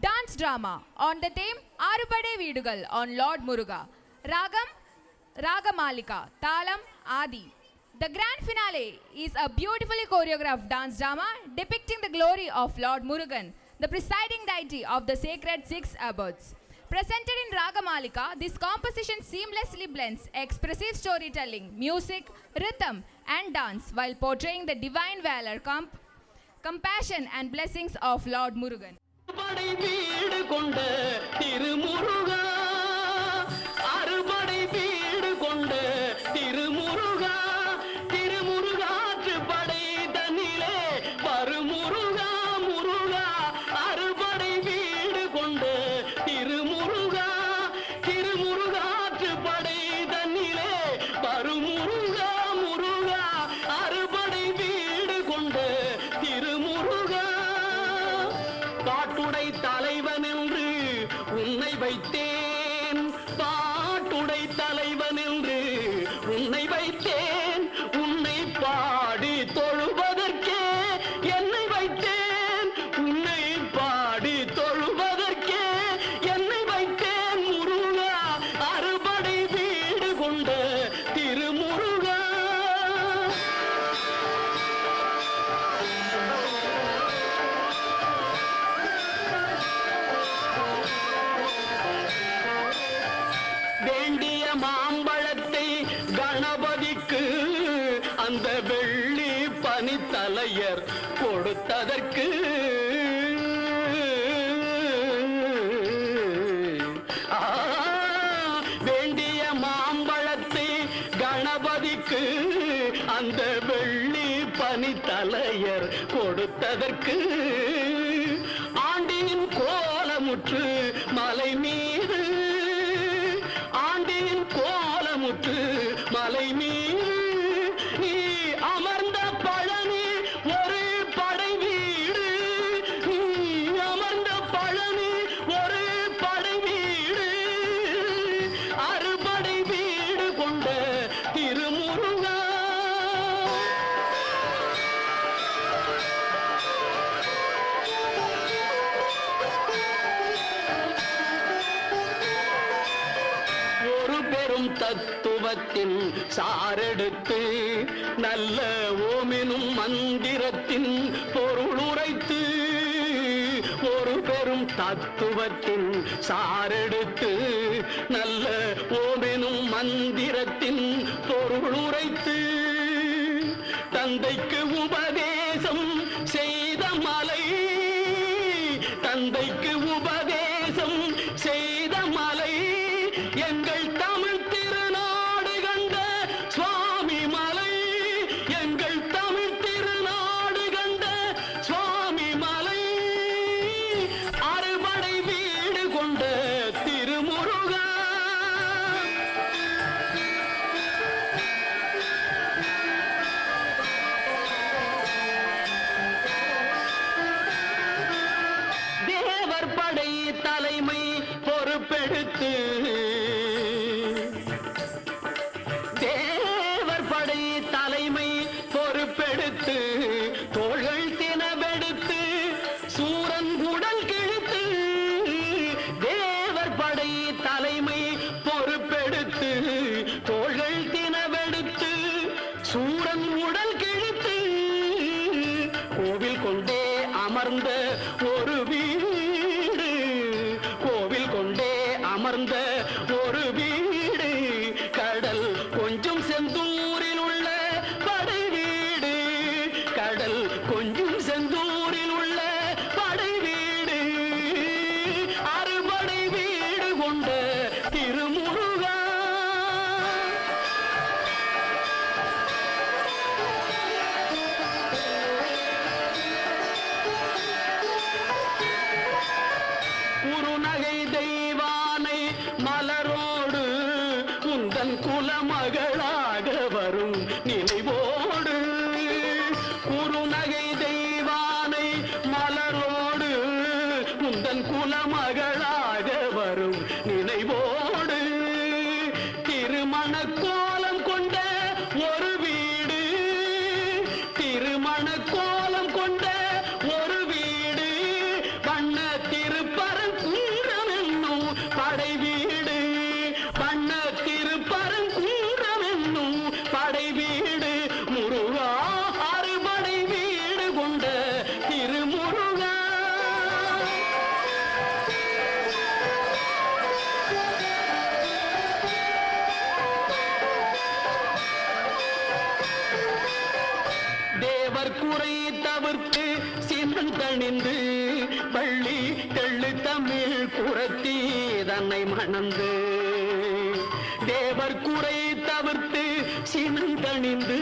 Dance drama on the theme Arupade Veedugal on Lord Muruga. Ragam Ragamalika, Talam Adi. The grand finale is a beautifully choreographed dance drama depicting the glory of Lord Murugan, the presiding deity of the sacred six abodes. Presented in Ragamalika, this composition seamlessly blends expressive storytelling, music, rhythm, and dance while portraying the divine valor, compassion, and blessings of Lord Murugan. பாட்டுடை தலைவன் என்று உன்னை வைத்தேன், பாட்டுடை தலைவன் என்று உன்னை வைத்தேன், உன்னை பாடி தொழுவதற்கே என்னை வைத்தேன், உன்னை பாடி தொழுவதற்கே என்னை வைத்தேன். முருகா, அறுபடை வீடு கொண்ட திருமுருகா. வேண்டிய மாம்பழத்தை கணபதிக்கு அந்த வெள்ளி பனித்தலையர் கொடுத்ததற்கு வேண்டிய மாம்பழத்தை கணபதிக்கு அந்த வெள்ளி பனித்தலையர் கொடுத்ததற்கு ஆண்டியின் கோலமுற்று மலை மீது, ஆண்டியின் கோலமுற்று மலை மீது நீ அமர்ந்த பழனி ஒரு படை வீடு, நீ அமர்ந்த பழனி ஒரு படை வீடு, அறுபடை வீடு கொண்ட திருமுருகா. பெரும் தத்துவத்தின் சாரெடுத்து நல்ல ஓமெனும் மந்திரத்தின் பொருளுரைத்து, ஒரு பெரும் தத்துவத்தின் சாரெடுத்து நல்ல ஓமெனும் மந்திரத்தின் பொருளுரைத்து தந்தைக்கு உபதேசம் செய்த மலை, தந்தைக்கு உபதேசம் செய்த மலை எங்கள் தமிழ் திருநாடு கண்ட சுவாமி மலை, எங்கள் தமிழ் திருநாடு கண்ட சுவாமி மலை, அறுபடை வீடு கொண்ட திருமுருகா. தேவர் படை தலைமை பொறுப்பெடுத்து, தேவர் படை தலைமை பொறுப்பெடுத்து தோள்கள் தினவெடுத்து சூரன் உடல் கிழித்து, தேவர் படை தலைமை பொறுப்பெடுத்து தோள்கள் தினவெடுத்து சூரன் உடல் கிழித்து கோவில் கொண்டே அமர்ந்த ஒரு வீடு, கோவில் கொண்டே அமர்ந்த ஒரு வீடு, கடல் கொஞ்சம் செந்தூரில் உள்ள படை வீடு, கடல் கொஞ்சம் செந்தூரில் உள்ள படை வீடு, அறுபடை வீடு கொண்ட திருமுருகா. குறுநகை தெய்வானை மலரோடு உந்தன் குலமகளாக வரும் நினைவோடு, குறுநகை தெய்வானை மலரோடு உந்தன் குலமகளாக வரும் நினைவோடு திருமண கோலம் கொண்ட ஒரு வீடு, திருமண கோலம் கொண்ட ஒரு வீடு, வண்ண திருப்பர தணிந்து வள்ளி தெள்ளு தமிழ் குரத்தி தன்னை மணந்து தேவர் குறை தவிர்த்து சினந்தணிந்து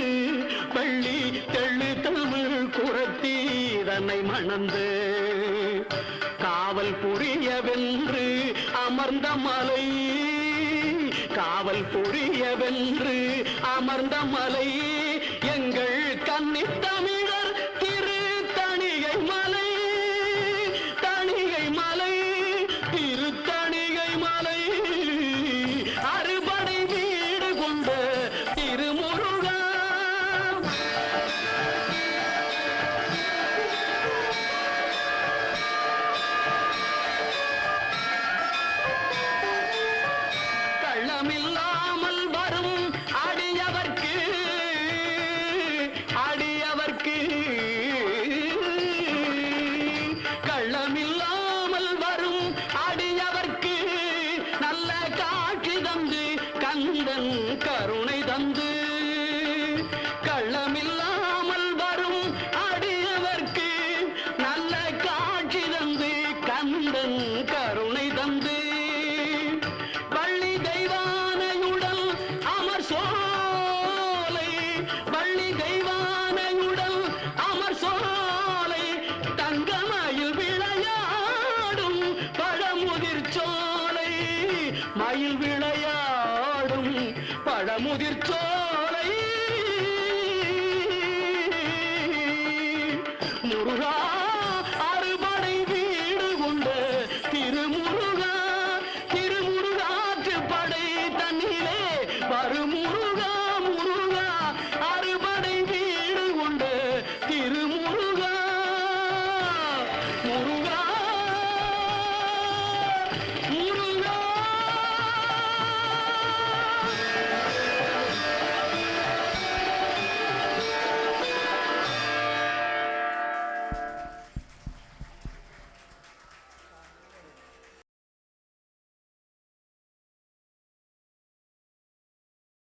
வள்ளி தெள்ளு தமிழ் குரத்தி தன்னை மணந்து காவல் புரியவென்று அமர்ந்த மலை காவல் புரியவென்று அமர்ந்த மலை எங்கள் கன்னித் தமிழர் திரு தணிகை மலை தணிகை மலை திரு தணிகை மலை அறுபடை வீடு கொண்ட திருமுருகா கள்ளமில்லாமல் வரும் அடியவர்க்கு அடியவர்க்கு கள்ளமில்லாமல் வரும் அடியவர்க்கு நல்ல காட்சி தந்து கந்தன் கருணை தந்து கள்ளமில்லாமல் வரும் அடியவர்க்கு நல்ல காட்சி தந்து கந்தன் கருணை தந்து வள்ளி தெய்வானையுடல் அமர் சோலை வள்ளி தெய்வானையுடல் அமர் சோலை தங்கமயில் விளையாடும் பழமுதிர் சோலை மயில் விளையாடும் பழமுதிர் சோலை